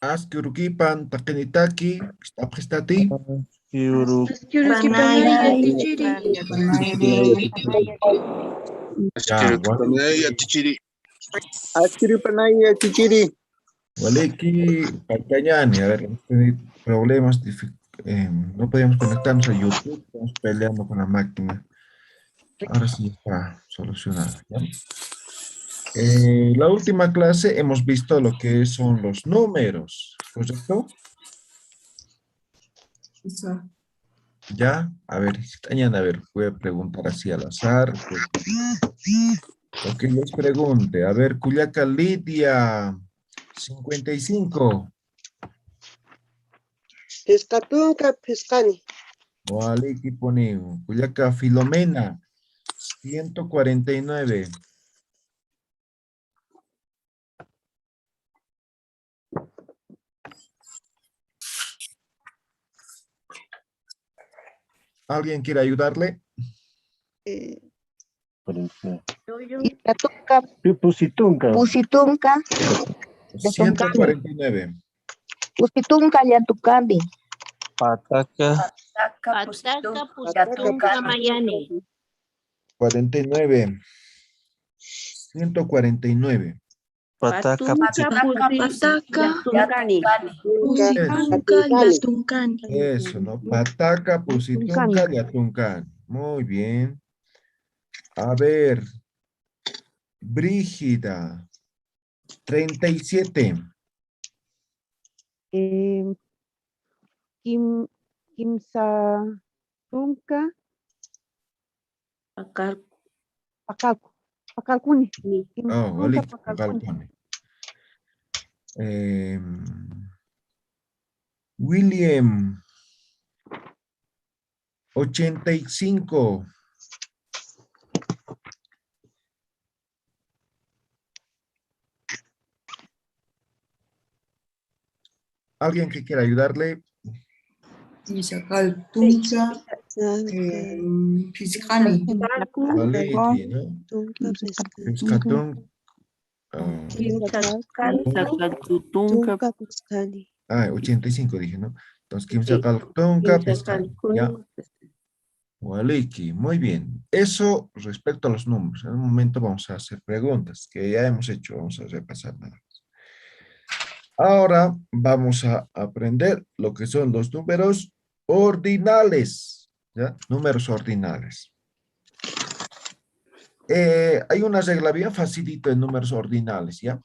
Askurukipan takenitaki, apestati. Askiripanaya chichiri. Waliki, Pantayani, a ver, problemas, no podíamos conectarnos a YouTube, estamos peleando con la máquina. Ahora sí está solucionado, ¿ya? La última clase hemos visto lo que son los números, ¿correcto? Ya, a ver, a ver, voy a preguntar así al azar. Lo que les pregunte, a ver, Cuyaca Lidia, 55. Pescatunca pescani. Waliki ponemos. Cuyaca Filomena, 149. ¿Alguien quiere ayudarle? Pusitunca. 149. Pusitunca Llatucambi. Pataca. Pusitunca Mayani. 49. 149. Pataca. Eso, ¿no? Pataca, Pusitunca, Llatuncán. Muy bien. A ver. Brígida. 37. Kimsatunca. Pacalcuni. Oh, Walik, Pacalcone. William. 85. ¿Alguien que quiera ayudarle? Tunca, Piscani. Waliki, ¿no? Piscatún. Ah, 85 dije, ¿no? Entonces, Kimsacaltunca, Piscani. Ya. Waliki, muy bien. Eso respecto a los números. En un momento vamos a hacer preguntas que ya hemos hecho. Vamos a repasar nada más. Ahora vamos a aprender lo que son los números ordinales. ¿Ya? Números ordinales. Hay una regla bien facilito en números ordinales, ¿ya?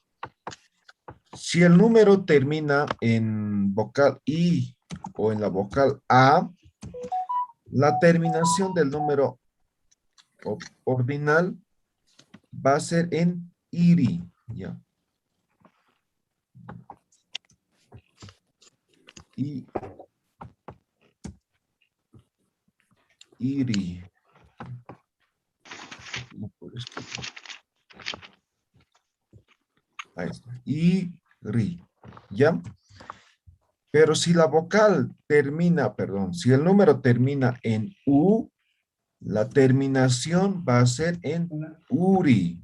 Si el número termina en vocal I o en la vocal A, la terminación del número ordinal va a ser en iri, ¿ya? Iri. No puedo escribir. Ahí está. Iri, ¿ya? Pero si la vocal termina, perdón, si el número termina en U, la terminación va a ser en uri.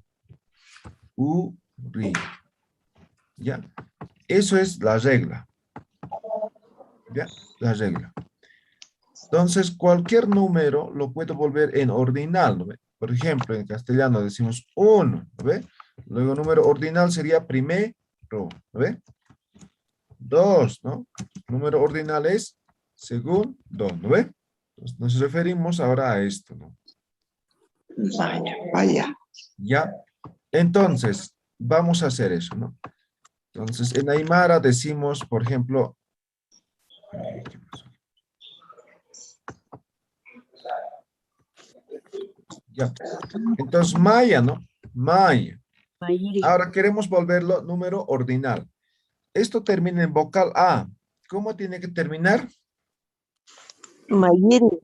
Uri. ¿Ya? Eso es la regla. ¿Ya? La regla. Entonces, cualquier número lo puedo volver en ordinal, ¿no ve? Por ejemplo, en castellano decimos 1, ¿no ve? Luego, número ordinal sería primero, ¿no ve? 2, ¿no? Número ordinal es segundo, ¿no ve? Entonces, nos referimos ahora a esto, ¿no? Vaya. ¿Ya? Entonces, vamos a hacer eso, ¿no? Entonces, en Aymara decimos, por ejemplo, ¿qué pasó? Ya. Entonces, Maya, ¿no? Maya. Ahora queremos volverlo número ordinal. Esto termina en vocal A. ¿Cómo tiene que terminar? Mayiri.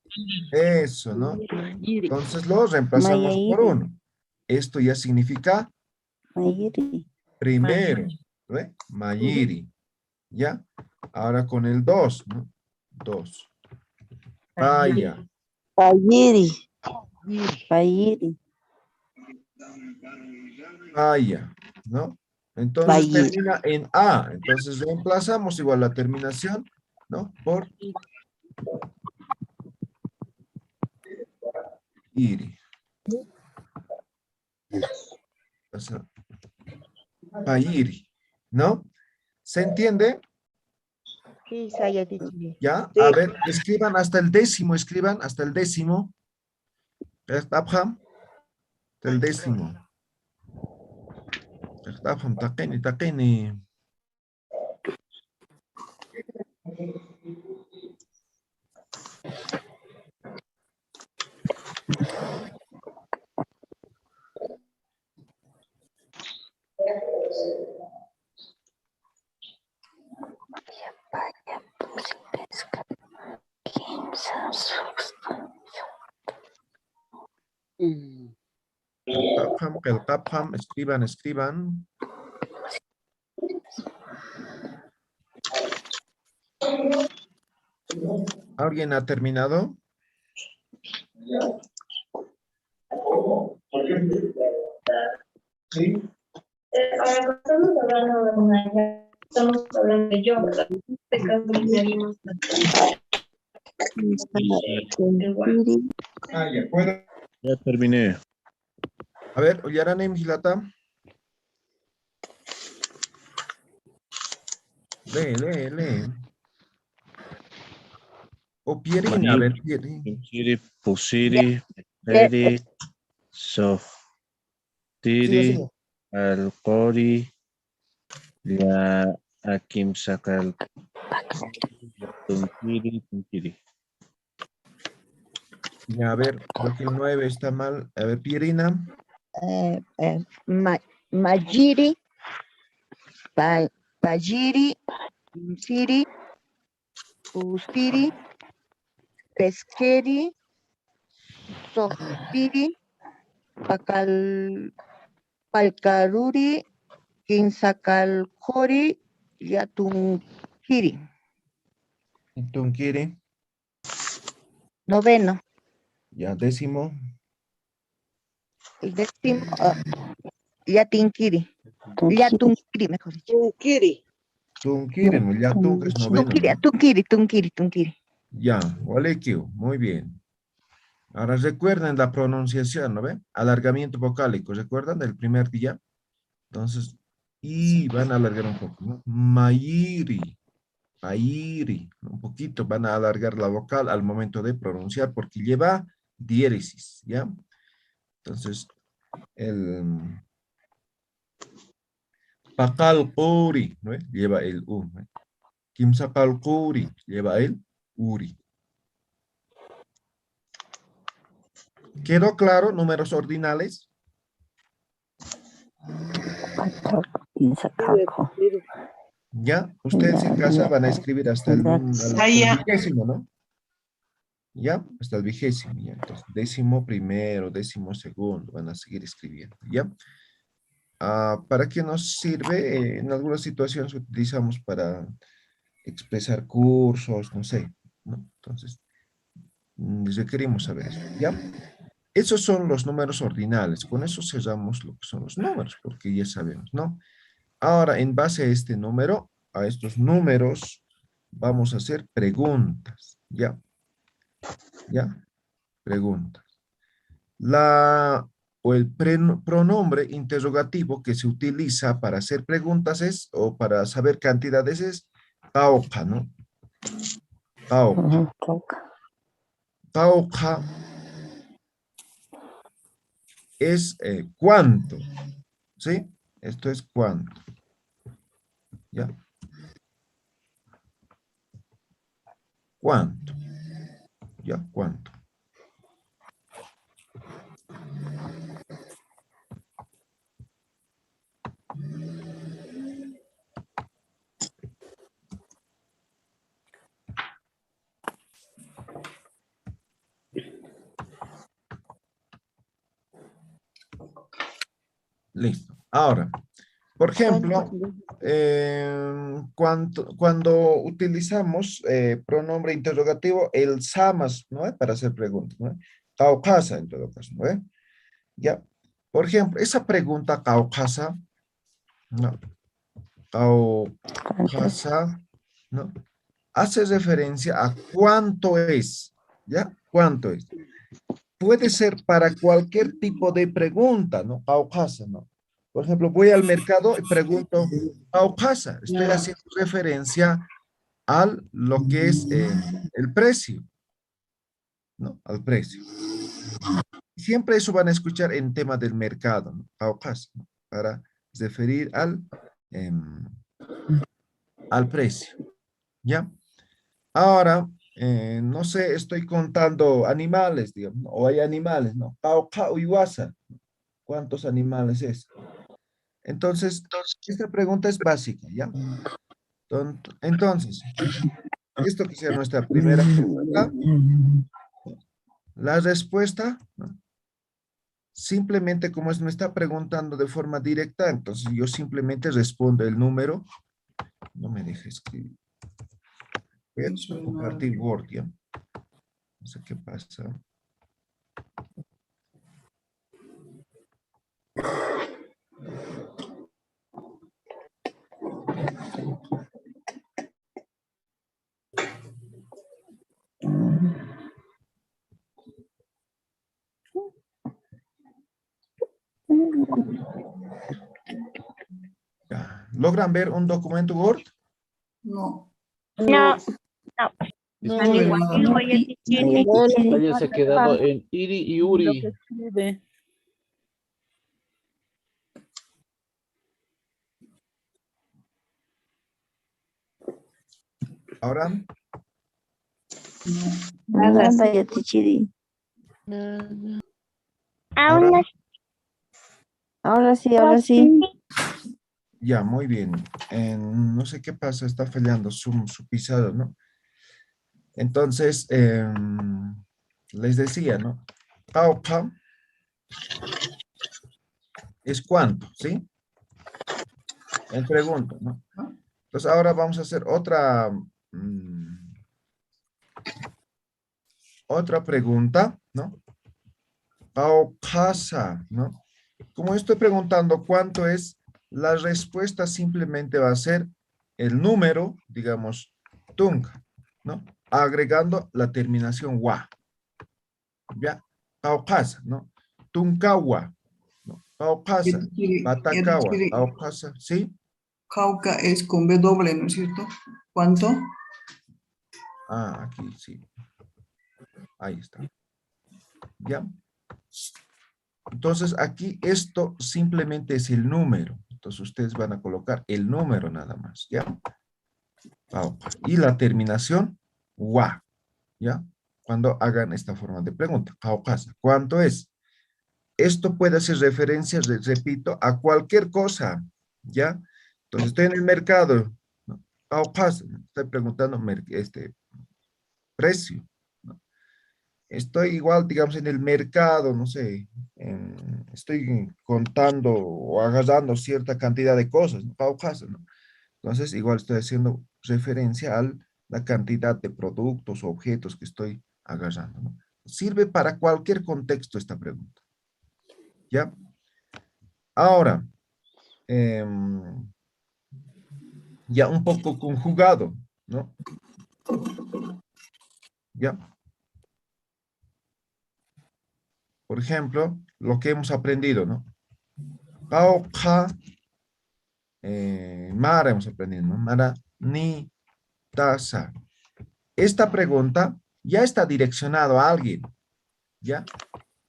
Eso, ¿no? Entonces lo reemplazamos por 1. Esto ya significa Mayiri. primero, ¿ve? Mayiri. ¿Ya? Ahora con el 2, ¿no? 2. Paya. Payiri. Payiri. Vaya, ¿no? Entonces Vaya. termina en A. Entonces reemplazamos igual la terminación, ¿no? Por iri. O sea, payiri, ¿no? ¿Se entiende? Sí, saya teacher. ¿Ya? Sí. A ver, escriban hasta el décimo, escriban hasta el décimo. Abraham, hasta el décimo. Abraham, taqini, taqini. Abraham, escriban, escriban. ¿Alguien ha terminado? Sí. Estamos hablando de estamos hablando de yo, ¿verdad? En este caso necesitaríamos Payiri. Ah, ya, ¿puedo? Ya terminé. A ver, Oyaranem Gilata. Lee, lee, lee. O Pierina, a ver, Pierina. Kimchiri, pusiri, peri, softiri, alkori, la akim sakal, tunkiri. Ya, a ver, creo que el 9 está mal. A ver, Pierina. Majiri. Payiri. Siri. Usiri. Pesqueri. Softiri. Palcaruri. Kinsacalcori. Yatunkiri. Tunkiri. Noveno. Ya, décimo. El décimo. Yatinkiri. Yatunkiri, mejor dicho. Tunkiri. Tunkiri, no, ya Tunk es noveno, ¿no? Tunkiri. Ya, Walekiu, muy bien. Ahora recuerden la pronunciación, ¿no ven? Alargamiento vocálico, ¿recuerdan del primer día? Entonces, y van a alargar un poco, ¿no? Mayiri, Mayiri, un poquito, van a alargar la vocal al momento de pronunciar porque lleva diéresis, ¿ya? Entonces, el Pakalpuri, ¿no? Lleva el U, ¿no? Kimsakalpuri, lleva el Uri. ¿Quedó claro? Números ordinales. Ya, ustedes en casa van a escribir hasta el 20º, ¿no? Ya, hasta el 20º, ya. Entonces, 11º, 12º, van a seguir escribiendo, ¿ya? ¿Para qué nos sirve? En algunas situaciones utilizamos para expresar cursos, no sé, ¿no? Entonces, requerimos saber eso, ¿ya? Esos son los números ordinales. Con eso cerramos lo que son los números, porque ya sabemos, ¿no? Ahora, en base a este número, a estos números, vamos a hacer preguntas, ¿ya? ¿Ya? Preguntas. O el pronombre interrogativo que se utiliza para hacer preguntas es, o para saber cantidades es, tauca, ¿no? Tauca. Tauca es cuánto, ¿sí? Esto es cuánto, ¿ya? ¿Cuánto? ¿Ya? ¿Cuánto? Listo. Ahora, por ejemplo, cuando utilizamos pronombre interrogativo, el samas, ¿no? Para hacer preguntas, ¿no? Caucasa, en todo caso, ¿no? Ya. Por ejemplo, esa pregunta caucasa, ¿no? Caucasa, ¿no? Hace referencia a cuánto es, ¿ya? ¿Cuánto es? Puede ser para cualquier tipo de pregunta, ¿no? Caucasa, ¿no? Por ejemplo, voy al mercado y pregunto, caucasa, estoy haciendo referencia a lo que es el precio, ¿no? Al precio. Siempre eso van a escuchar en tema del mercado, ¿no? Caucasa, ¿no? Para referir al precio, ¿ya? Ahora, no sé, estoy contando animales, digamos, ¿no? O hay animales, ¿no? Cauca uiwasa, ¿cuántos animales es? Entonces, esta pregunta es básica, ¿ya? Entonces, esto que sea nuestra primera pregunta, la respuesta, ¿no? Simplemente como me está preguntando de forma directa, entonces yo simplemente respondo el número, no me deje escribir. Voy a compartir Word, ¿ya? No sé qué pasa. Ya. ¿Logran ver un documento Word? No. No, No están veo igual nada. que oye, tiene. Haya se quedado en Iri y Uri. Ahora, Nada, ya tichiri. ahora, Aún Ahora sí. ya, muy bien. No sé qué pasa, está fallando su pisado, ¿no? Entonces, les decía, ¿no? Paupa es cuánto, ¿sí? En pregunta, ¿no? Entonces, ahora vamos a hacer otra pregunta, ¿no? Paupasa, ¿no? Como estoy preguntando cuánto es, la respuesta simplemente va a ser el número, digamos, tunca, ¿no? Agregando la terminación wa. ¿Ya? Paupasa, ¿no? Tuncawa, ¿no? Paupasa, Patacawa, Paupasa, ¿sí? Cauca es con W, ¿no es cierto? ¿Cuánto? Ah, aquí sí. Ahí está. ¿Ya? Entonces, aquí esto simplemente es el número. Entonces, ustedes van a colocar el número nada más, ¿ya? Paupa. Y la terminación, wa, ¿ya? Cuando hagan esta forma de pregunta. Paupasa. ¿Cuánto es? Esto puede hacer referencia, repito, a cualquier cosa, ¿ya? Entonces, estoy en el mercado, ¿no? Paupasa. Estoy preguntando precio, ¿no? Estoy igual, digamos, en el mercado, no sé, estoy contando o agarrando cierta cantidad de cosas, ¿no? Paupasa, ¿no? Entonces, igual estoy haciendo referencia a la cantidad de productos o objetos que estoy agarrando, ¿no? Sirve para cualquier contexto esta pregunta, ¿ya? Ahora, ya un poco conjugado, ¿no? ¿Ya? Por ejemplo, lo que hemos aprendido, ¿no? Paupa, Mara hemos aprendido, ¿no? Mara, ni, tasa. Esta pregunta ya está direccionado a alguien, ¿ya?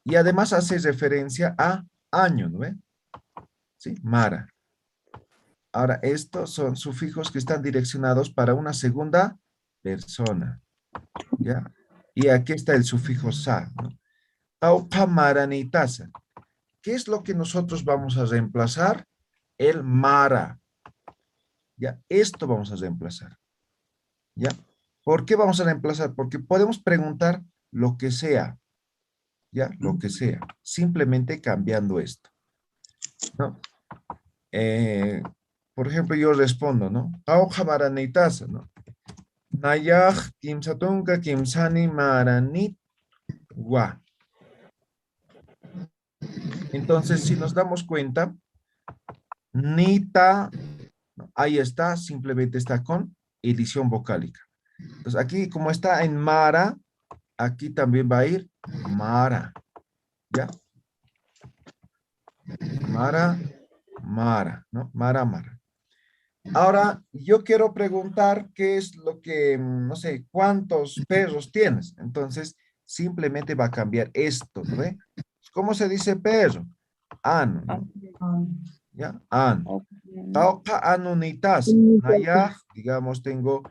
Y además hace referencia a año, ¿no ve? ¿Sí? Mara. Ahora, estos son sufijos que están direccionados para una segunda persona, ¿ya? Y aquí está el sufijo sa, ¿no? Paupa mara ni tasa. ¿Qué es lo que nosotros vamos a reemplazar? El mara. ¿Ya? Esto vamos a reemplazar. ¿Ya? ¿Por qué vamos a reemplazar? Porque podemos preguntar lo que sea. ¿Ya? Lo que sea. Simplemente cambiando esto. ¿No? por ejemplo, yo respondo, ¿no? Jauja maranitasa, ¿no? Nayaj kimsatunka kimsani maranit wa. Entonces, si nos damos cuenta, nita, ¿no? Ahí está, simplemente está con edición vocálica. Entonces, aquí como está en mara, aquí también va a ir mara, ¿ya? Mara, mara, ¿no? Mara, mara. Ahora, yo quiero preguntar qué es lo que, no sé, cuántos perros tienes. Entonces, simplemente va a cambiar esto, ¿no ve? ¿Cómo se dice perro? Ano, ¿no? ¿Ya? Ano. Taupa anunitas. Naya, digamos, tengo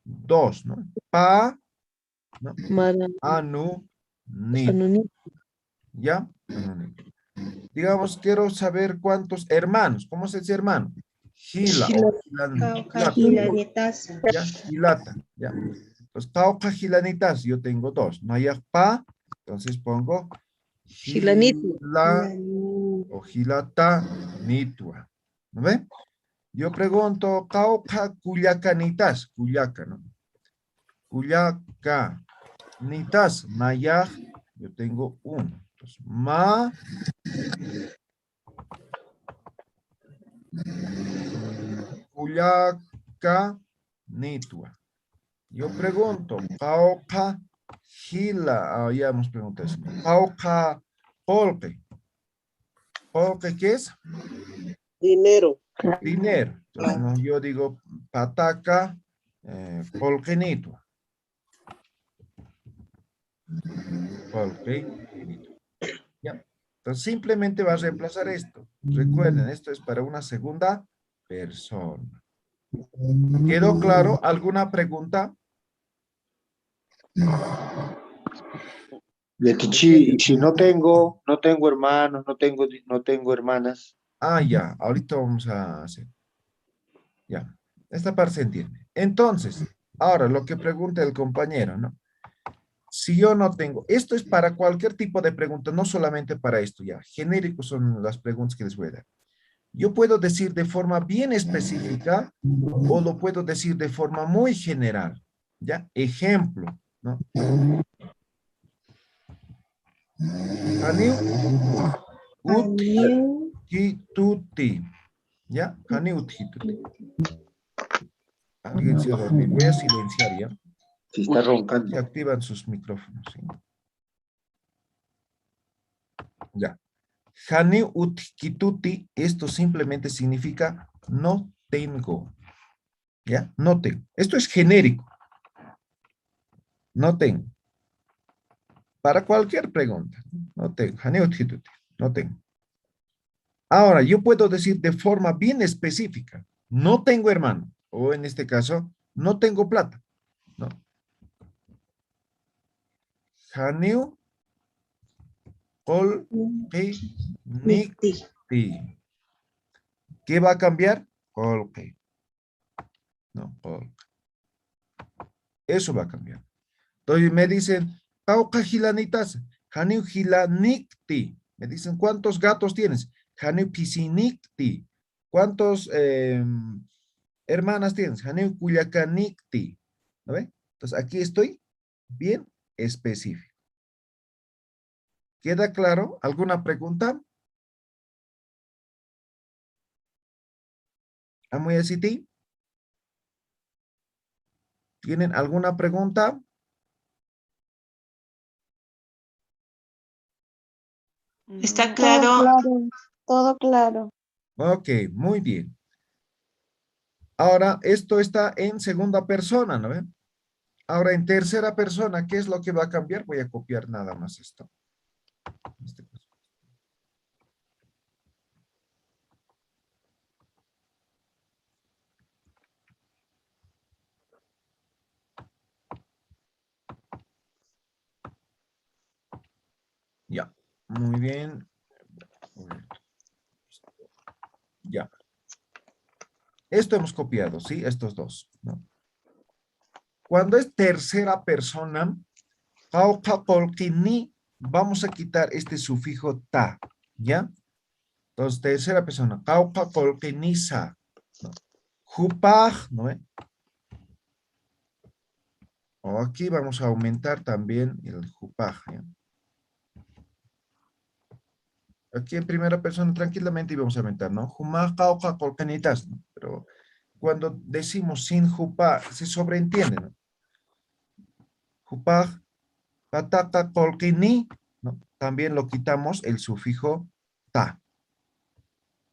2, ¿no? Pa, ¿no? Anu, ni. ¿Ya? Anunito. Digamos, quiero saber cuántos hermanos. ¿Cómo se dice hermano? Gila o Jauja gilata. gilanitasa. ¿Ya? Gilata. ¿Ya? Pues taupa gilanitas. Yo tengo 2. Naya pa. Entonces pongo gila o gilata nitua. ¿No ve? Yo pregunto, cauca cuyacanitas. Cuyaca, ¿no? Cuyaca. Nitas. Naya. Yo tengo 1. Entonces, ma. Cuyaca nitua. Yo pregunto, Pauca Gila. Ya hemos preguntado eso. Pauca Polque. ¿Polque qué es? Dinero. Dinero. Entonces, no, yo digo pataca polque nitua. Polque nitua. Ya. Entonces simplemente va a reemplazar esto. Recuerden, esto es para una segunda persona. ¿Quedó claro? ¿Alguna pregunta? Y si no tengo hermanos, no tengo hermanas. Ah, ya, ahorita vamos a hacer. Ya, esta parte se entiende. Entonces, ahora lo que pregunta el compañero, ¿no? Si yo no tengo, esto es para cualquier tipo de pregunta, no solamente para esto, ya. Genéricos son las preguntas que les voy a dar. Yo puedo decir de forma bien específica o lo puedo decir de forma muy general, ¿ya? Ejemplo, ¿no? Haniu utkituti, ¿ya? Haniu utkituti. Alguien se ha dormido. Voy a silenciar, ¿ya? Si está roncando. Se activan sus micrófonos, ¿sí? Ya. Hane utkituti, esto simplemente significa no tengo. ¿Ya? No tengo. Esto es genérico. No tengo. Para cualquier pregunta. No tengo. Hane utkituti. No tengo. Ahora, yo puedo decir de forma bien específica. No tengo hermano. O en este caso, no tengo plata. ¿No? Haneu Col Nikti. ¿Qué va a cambiar? Colque. No, colque. Eso va a cambiar. Entonces me dicen, Tauca gilanitas, Haneu gilanikti. Me dicen, ¿cuántos gatos tienes? Haneu pisinikti. ¿Cuántos hermanas tienes? Haneu cuyacanikti. ¿No ve? Entonces aquí estoy bien específico. ¿Queda claro? ¿Alguna pregunta? ¿Amuyasiti? ¿Tienen alguna pregunta? ¿Está claro? Todo claro. Ok, muy bien. Ahora, esto está en segunda persona, ¿no ven? Ahora, en tercera persona, ¿qué es lo que va a cambiar? Voy a copiar nada más esto. Ya, muy bien. Ya. Esto hemos copiado, ¿sí? Estos dos, ¿no? Cuando es tercera persona, vamos a quitar este sufijo ta, ¿ya? Entonces, tercera persona, ¿no? Jupaj, ¿no ve? O aquí vamos a aumentar también el jupaj, ¿ya? Aquí en primera persona tranquilamente íbamos a aumentar, ¿no? Jumaj, cauca, colcanitas, ¿no? Pero cuando decimos sin jupaj, se sobreentiende, ¿no? Jupaj, patata, colquini, ¿no? También lo quitamos el sufijo ta.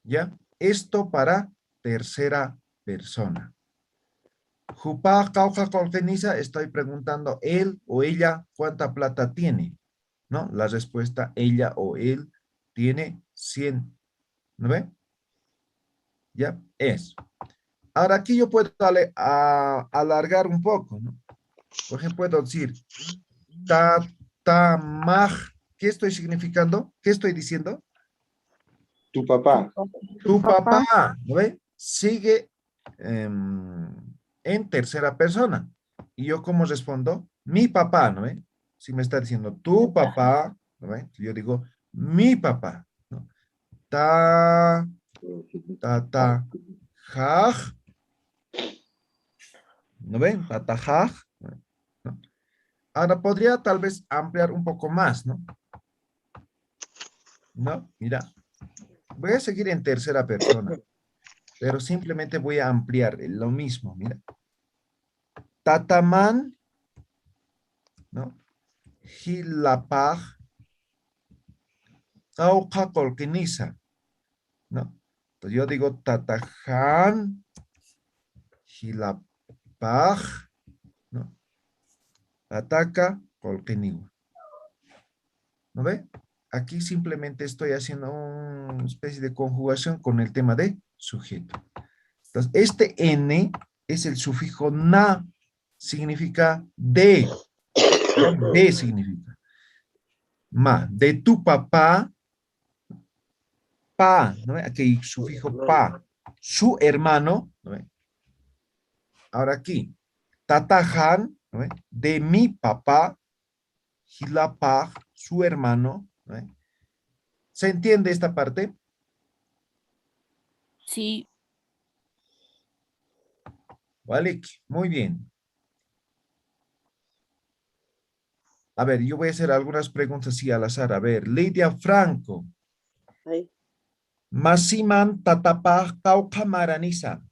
¿Ya? Esto para tercera persona. Jupaj, cauca, colqueniza, estoy preguntando él o ella cuánta plata tiene, ¿no? La respuesta, ella o él tiene 100. ¿No ve? Ya, es. Ahora aquí yo puedo alargar un poco, ¿no? Por ejemplo, puedo decir, tatamaj. ¿Qué estoy significando? ¿Qué estoy diciendo? Tu papá. Tu papá, ¿no ve? Sigue en tercera persona. ¿Y yo cómo respondo? Mi papá, ¿no ve? Si me está diciendo tu papá, ¿no ve? Yo digo mi papá, ¿no? Ta, jaj, ¿no ven? Tatajaj, ¿no? Ahora podría tal vez ampliar un poco más, ¿no? ¿No? Mira, voy a seguir en tercera persona, pero simplemente voy a ampliar lo mismo, mira. Tataman, ¿no? Hilapaj, Cauca colquiniza, ¿no? Entonces yo digo tatajan, Hilapaj, ¿no? Ataca colquiniwa. ¿No ve? Aquí simplemente estoy haciendo una especie de conjugación con el tema de sujeto. Entonces, este N es el sufijo na, significa de. ¿No? De significa. Ma, de tu papá, pa, ¿no ve? Aquí sufijo pa. Su hermano, ¿no ve? Ahora aquí, tatajan, ¿no ve? De mi papá, hilapaj, su hermano, ¿no ve? ¿Se entiende esta parte? Sí. Vale, muy bien. A ver, yo voy a hacer algunas preguntas así al azar. A ver, Lidia Franco. Ay, Masiman tatapaj cauca maranisa.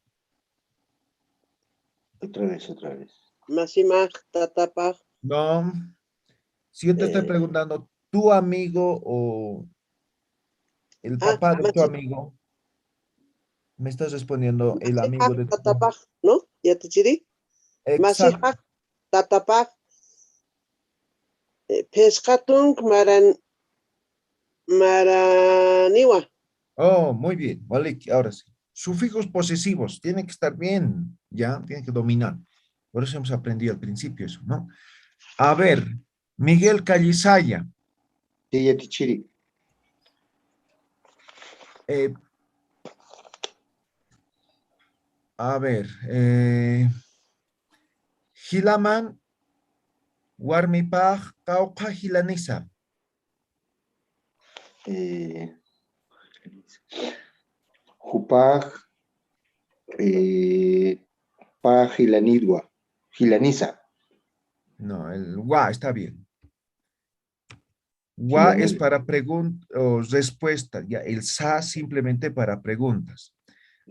Otra vez, otra vez. Masimaj, Tatapaj, No. Si yo te estoy preguntando, ¿tu amigo o el papá de tu Masi, amigo? Me estás respondiendo el amigo Masihaj, de tu... Tatapaj, ¿no? ¿Ya te diré? Exacto. Masihaj, Tatapaj, Pescatung, Maraniwa. Oh, muy bien. Vale, ahora sí. Sufijos posesivos. Tiene que estar bien. Ya, tiene que dominar. Por eso hemos aprendido al principio eso, ¿no? A ver, Miguel Callisaya. Tiyatichiri. A ver, Hilaman, Warmipaj, Cauca, Hilanisa. Jupaj, pa Gilanidua. Gilaniza. No, el Wa está bien. Wa es Gilanidua. para preguntas o respuestas, ya el Sa simplemente para preguntas.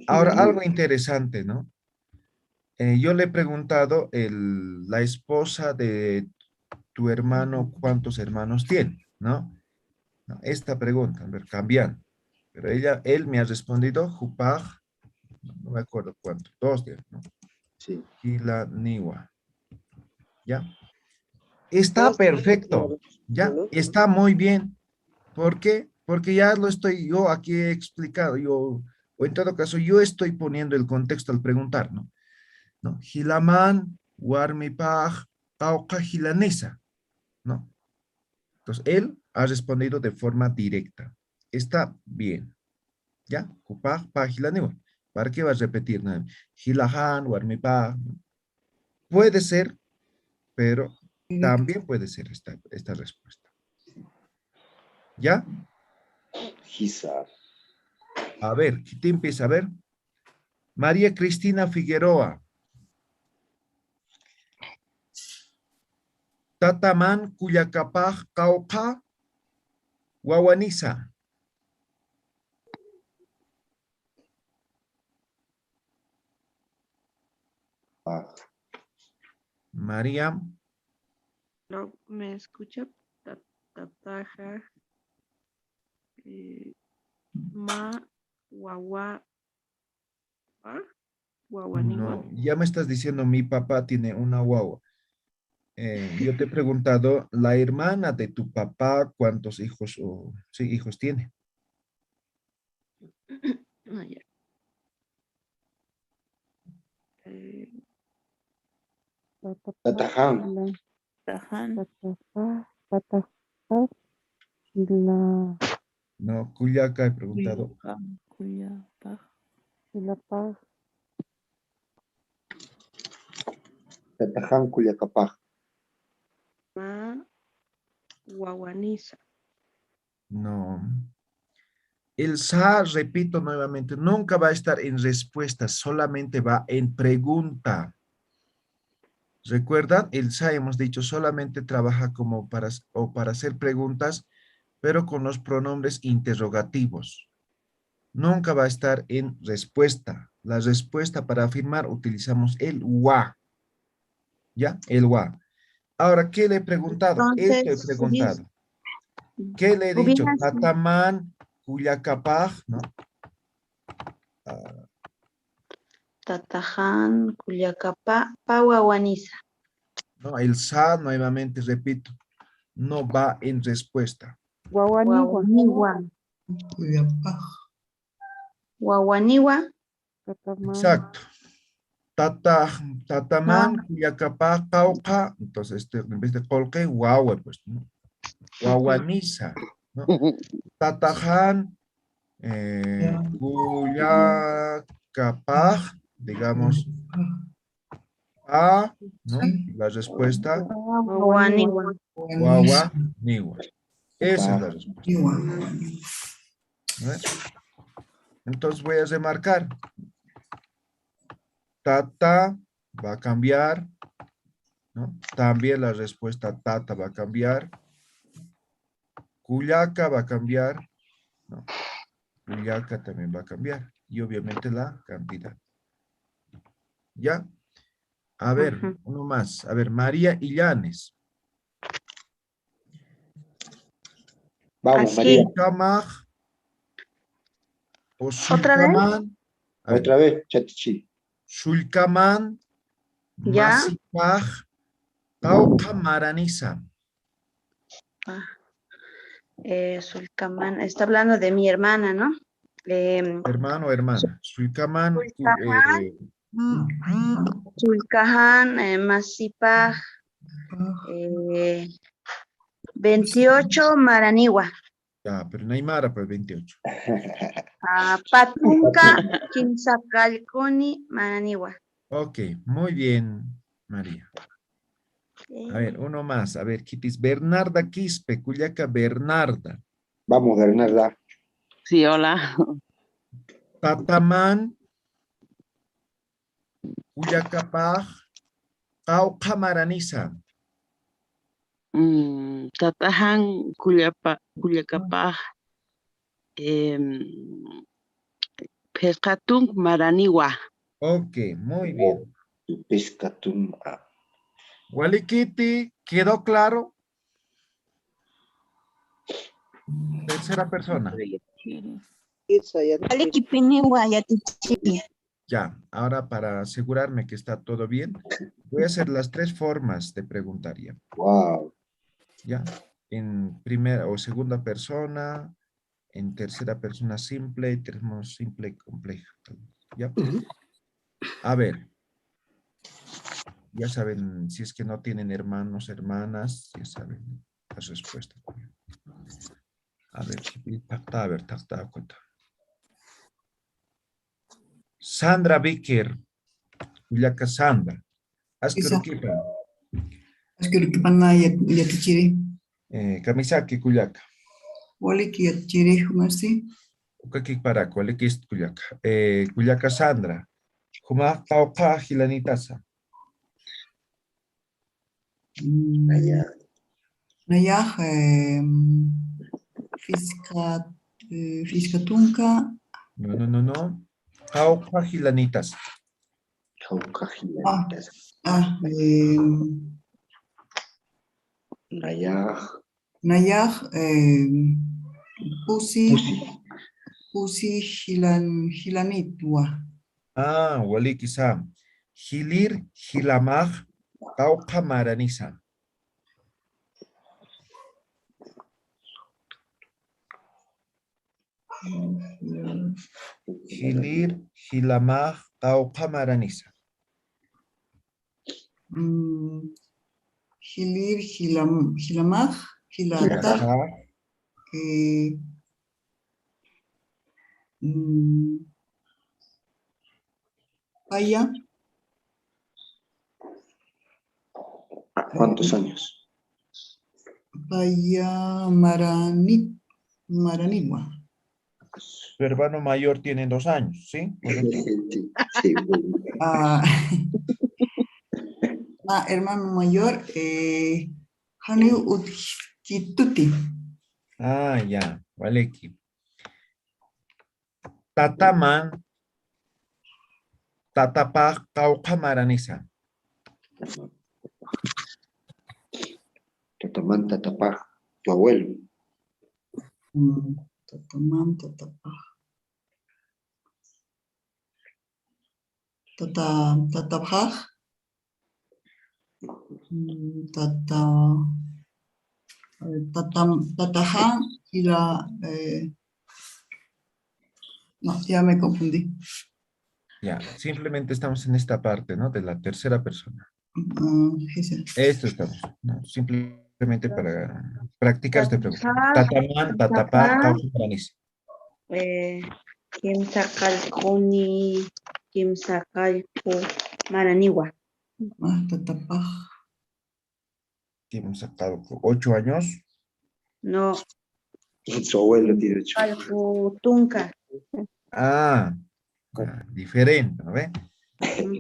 Ahora, algo interesante, ¿no? Yo le he preguntado la esposa de tu hermano, ¿cuántos hermanos tiene? ¿No? No, esta pregunta, a ver, cambiando. Pero él me ha respondido, Jupaj, no me acuerdo cuánto, 2, ¿no? Sí. Hilaniwa. ¿Ya? Está perfecto, ¿ya? ¿No? Está muy bien. ¿Por qué? Porque ya lo estoy, yo aquí he explicado, o en todo caso, yo estoy poniendo el contexto al preguntar, ¿no? ¿No? Hilaman, Warmipaj, Cauca, Hilanesa, ¿no? Entonces, él ha respondido de forma directa. Está bien, ¿ya? Jupaj, Paj, Hilanewa. ¿Para qué vas a repetir? ¿No? Hilahan, Warmipaj. Puede ser, pero también puede ser esta respuesta. ¿Ya? Gizar. A ver, ¿quién empieza a ver? María Cristina Figueroa. Tataman Cuyacapaj Cauca Guaguaniza. Ah, María. ¿Me escucha? Tataja. Ma. Guagua. Guaguaniwa. No, ya me estás diciendo mi papá tiene una guagua. Yo te he preguntado, la hermana de tu papá, ¿cuántos hijos o sí, hijos tiene? Ah, ya. Tataján. No, Cuyaca he preguntado. Tataján, Cuyacapaj. Ma. Guaguaniza. No. El sa, repito nuevamente, nunca va a estar en respuesta, solamente va en pregunta. ¿Recuerdan? El sa hemos dicho solamente trabaja como para hacer preguntas, pero con los pronombres interrogativos. Nunca va a estar en respuesta. La respuesta para afirmar utilizamos el wa. ¿Ya? El wa. Ahora, ¿qué le he preguntado? Esto he preguntado. ¿Qué le he dicho? Tatamán, Cuyacapaj, ¿no? Tataján, Cuyacapá, Guaguaniza. No, el sa, nuevamente repito, no va en respuesta. Guaguaniwa. Cuyapaj. Guaguaniwa. Exacto. Tatamán, Cuyacapaj, Cauca. Entonces, en vez de colque, guagua, pues, ¿no? Guaguaniza, ¿no? Tataján, Cuyacapaj, digamos, a, ¿no? La respuesta, Guaguaniwa. guagua, niwa. Esa es la respuesta. ¿No es? Entonces voy a remarcar. Tata va a cambiar, ¿no? También la respuesta tata va a cambiar. Cuyaca va a cambiar, ¿no? Cuyaca también va a cambiar. Y obviamente la cantidad. ¿Ya? A ver, uno más. A ver, María Illanes. Vamos, María. Sulcamaj o ¿Otra vez? Sulcaman. A ver, Otra vez, Chatichi. Sulcaman, Ya. Masipaj, Cauca Maraniza. Sulcamán, está hablando de mi hermana, ¿no? Hermano o hermana. Sulcaman, Sulcaján, Masipaj, 28, Maraniwa. ya, pero Neymar, pues 28. Patunca, Quinsacalconi, Maraniwa. Ok, muy bien, María. A ver, uno más. A ver, Kitis. Bernarda Quispe, Cuyaca Bernarda. Vamos, Bernarda. Sí, hola. Tatamán, Cuyacapaj, Cauca Maraniza. Tataján, Cuyacapaj, Pescatung, Maraniwa. Ok, muy bien. Pescatum. Walikiti, ¿quedó claro? Tercera persona. Ya, ahora para asegurarme que está todo bien, voy a hacer las tres formas de preguntar ya. Wow. Ya, en primera o segunda persona, en tercera persona simple y tenemos simple y compleja. ¿Ya? A ver. Ya saben, si es que no tienen hermanos, hermanas, ya saben las respuestas. A ver, cuenta. Sandra Becker, Cuyaca Sandra. Askurukipa. Askurukipa yatichiri. Kamisaki Cuyaca. Waliki yatichiri, Marci. Ukaki para, Cuyaca. Cuyaca Sandra. Huma kauka hilanitasa. Nayaj, Fiscatunca, No. Kauka hilanitas. Nayaj, Pusi Hilanitwa. Ah, wali kisam. Hilir hilamaj kauka maranisa. Hilir hilamaj kauka maranisa. Hilir Hilamaj, Hilata, Ajá. Paya. ¿Cuántos años? Paya Maranigua. Su hermano mayor tiene 2 años, ¿sí? Sí. Hermano mayor, Haniu Utkituti. Ah, ya, vale aquí. Tataman, tatapaj kauka maranisa. Tataman, tatapaj, tu abuelo. Tataman, tatapaj. Tatapaj. Tatajan y la... no, ya me confundí. Ya, simplemente estamos en esta parte, ¿no? De la tercera persona. Sí. Esto estamos, ¿no? Simplemente para practicar esta pregunta. Tatapaj, Tataman, tatapaj, kauka maranisa. Kimsakalkuni, Kimsakalku, Maranigua. Tatapaj. Hemos sacado 8 años. No, Su abuelo tiene 8. Kalkutunka. Ah, diferente, ¿no ve?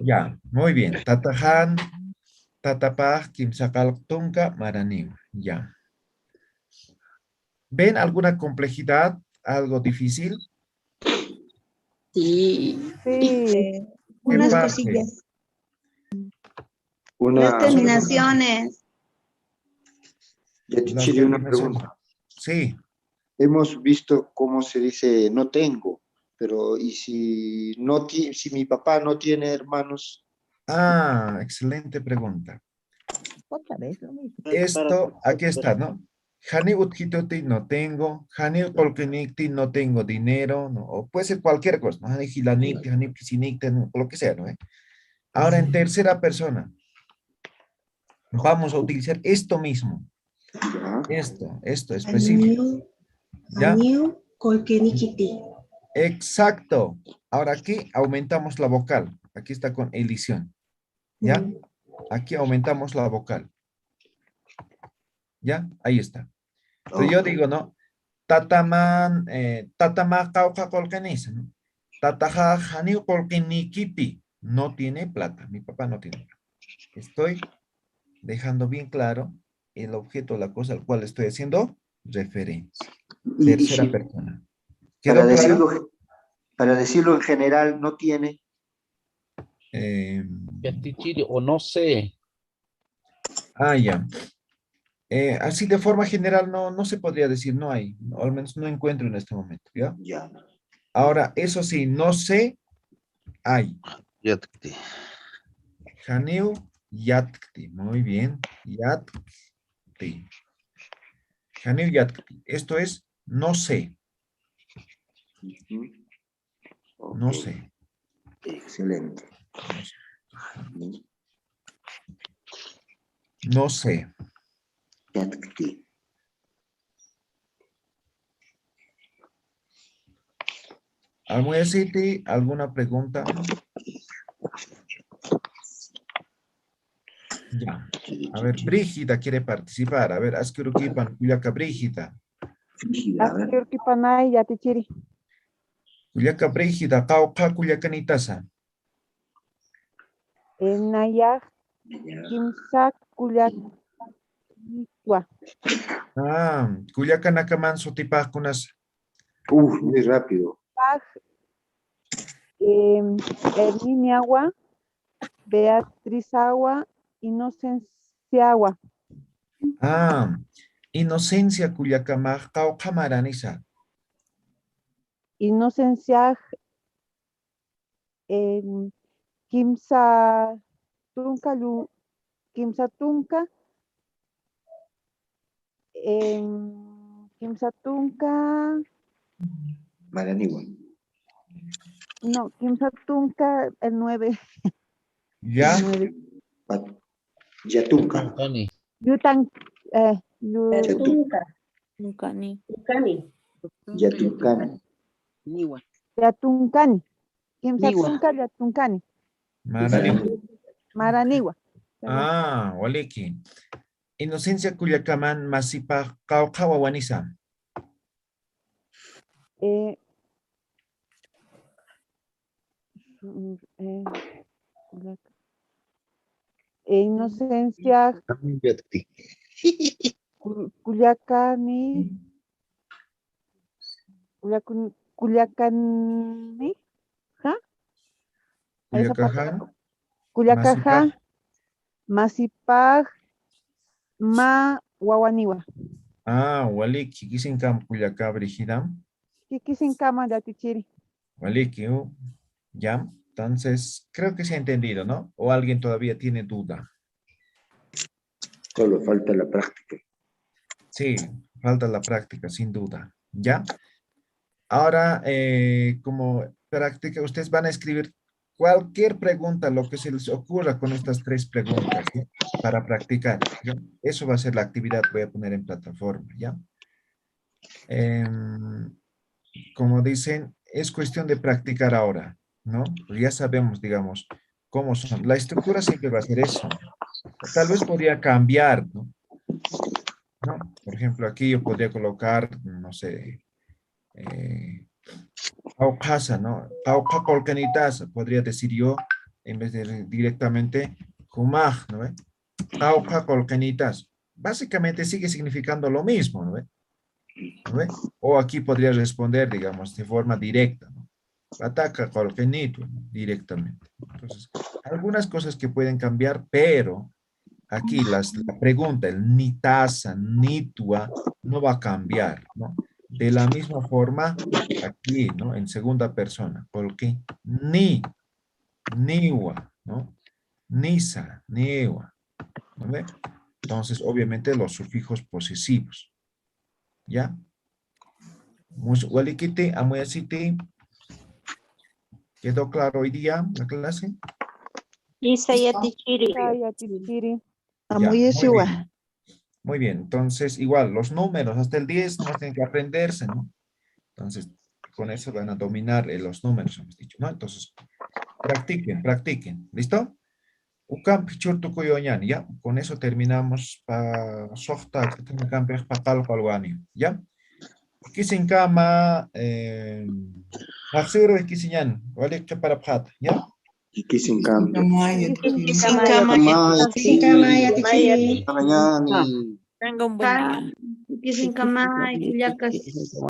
Ya, muy bien. Tatajan, tatapaj, kimsakal tunka, maranima. Ya. ¿Ven alguna complejidad? ¿Algo difícil? Sí. ¿Qué Unas parte? cosillas. Una, Las terminaciones. ya te Las chile una terminaciones. pregunta. Sí. Hemos visto cómo se dice no tengo, pero ¿y si mi papá no tiene hermanos? Ah, excelente pregunta. Otra vez lo mismo. Esto, aquí está, ¿no? Hani utkituti no tengo, hani kolkenikti no tengo dinero, ¿no? O puede ser cualquier cosa, ¿no? Hani hilanikti, hani pisinikti, ¿no? Lo que sea, ¿no? Ahora en tercera persona, vamos a utilizar esto mismo. Esto específico. ¿Ya? Exacto. Ahora aquí aumentamos la vocal. Aquí está con elición. ¿Ya? Aquí aumentamos la vocal. ¿Ya? Ahí está. Entonces yo digo, ¿no? Tataman, tatama kauka kolkenisa, ¿no? Tataja janiu kolkenikipi. No tiene plata. Mi papá no tiene plata. Estoy dejando bien claro el objeto, la cosa al cual estoy haciendo referencia. Tercera persona. ¿Quedó claro? Para decirlo en general, no tiene. Yatichiri, o no sé. Ya. Así de forma general no se podría decir no hay. O al menos no encuentro en este momento. ¿Ya? Ya. Ahora, eso sí, no sé, hay. Yatkti. Janiu yatkti. Muy bien. Yatkti. Janiu yatkti. Esto es no sé. No Ok. sé. Excelente. No sé. Yatkti. ¿Alguna pregunta? Ya. A ver, Brígida quiere participar. A ver, Askurukipan, Cuyaca Brígida. A ver. Askyurkipanay yatichiri. Cuyaca Brígida, Cauca Cuyacanitasa. Nayaj kimsa kullakikwa. Kuyakanakaman sutipakunas. Muy rápido. Herminiagua, Beatriz Agua, Inocencia Agua. Inocencia Cuyakamaj Caucamaranisa. Inocencia Kimsa Tunca Kimsa Tunca Kimsa Tunca Maranigua. no, Kimsa Tunca el 9. ¿Ya? Yatunca. Tony. Yutan Yatunca. Lucani. Yatuncani. Niwa. Yatuncani. Kimsa Niwa. Tunca Yatuncani. Maranigua. Maranigua. Waliki. Inocencia Cuyacaman Masipa Caucawanisa. Inocencia Culiacani. Culiacani. ¿Ja? Esa parte. Cuyacaja. Culiacaja. Masipaj. Ma Guaguaniwa. Waliki. Kisinkam Cuyaca Brigidam. Kikisin cama de Atichiri. Waliki. ¿Ya? Entonces, creo que se ha entendido, ¿no? ¿O alguien todavía tiene duda? Solo falta la práctica. Sí, falta la práctica, sin duda. ¿Ya? Ahora, como práctica, ustedes van a escribir cualquier pregunta, lo que se les ocurra con estas 3 preguntas, ¿sí? Para practicar, ¿ya? Eso va a ser la actividad que voy a poner en plataforma, ¿ya? Como dicen, es cuestión de practicar ahora, ¿no? Pues ya sabemos, digamos, cómo son. La estructura siempre va a ser eso. Tal vez podría cambiar, ¿no? Por ejemplo, aquí yo podría colocar, no sé, Aucasa, ¿no? Auca colcanitas, podría decir yo, en vez de directamente, Kumaj, ¿no ve? Auca colcanitas. Básicamente sigue significando lo mismo, ¿no ve? ¿No ve? O aquí podría responder, digamos, de forma directa, ¿no? Ataca colcanito, ¿no? Directamente. Entonces, algunas cosas que pueden cambiar, pero aquí la pregunta, el ni taza, ni tua, no va a cambiar, ¿no? De la misma forma, aquí, ¿no? En segunda persona, porque ni, niwa, ¿no? Nisa, niwa, ¿no ve? Entonces, obviamente, los sufijos posesivos, ¿ya? Walikiti, amuyasiti. ¿Quedó claro hoy día la clase? Yatichiri. Ya, muy bien, entonces igual, los números hasta el 10 no tienen que aprenderse, ¿no? Entonces, con eso van a dominar los números, hemos dicho, ¿no? Entonces, practiquen, ¿listo? Ukam pichurtu kuyoñani, ¿ya? Con eso terminamos para sohta, que tenga campeón para palwani, ¿ya? Kisin kama, Maxuro y Kisiñan, ¿vale? Que para pata, ¿ya? Kisin cambio. Tenga un buen día.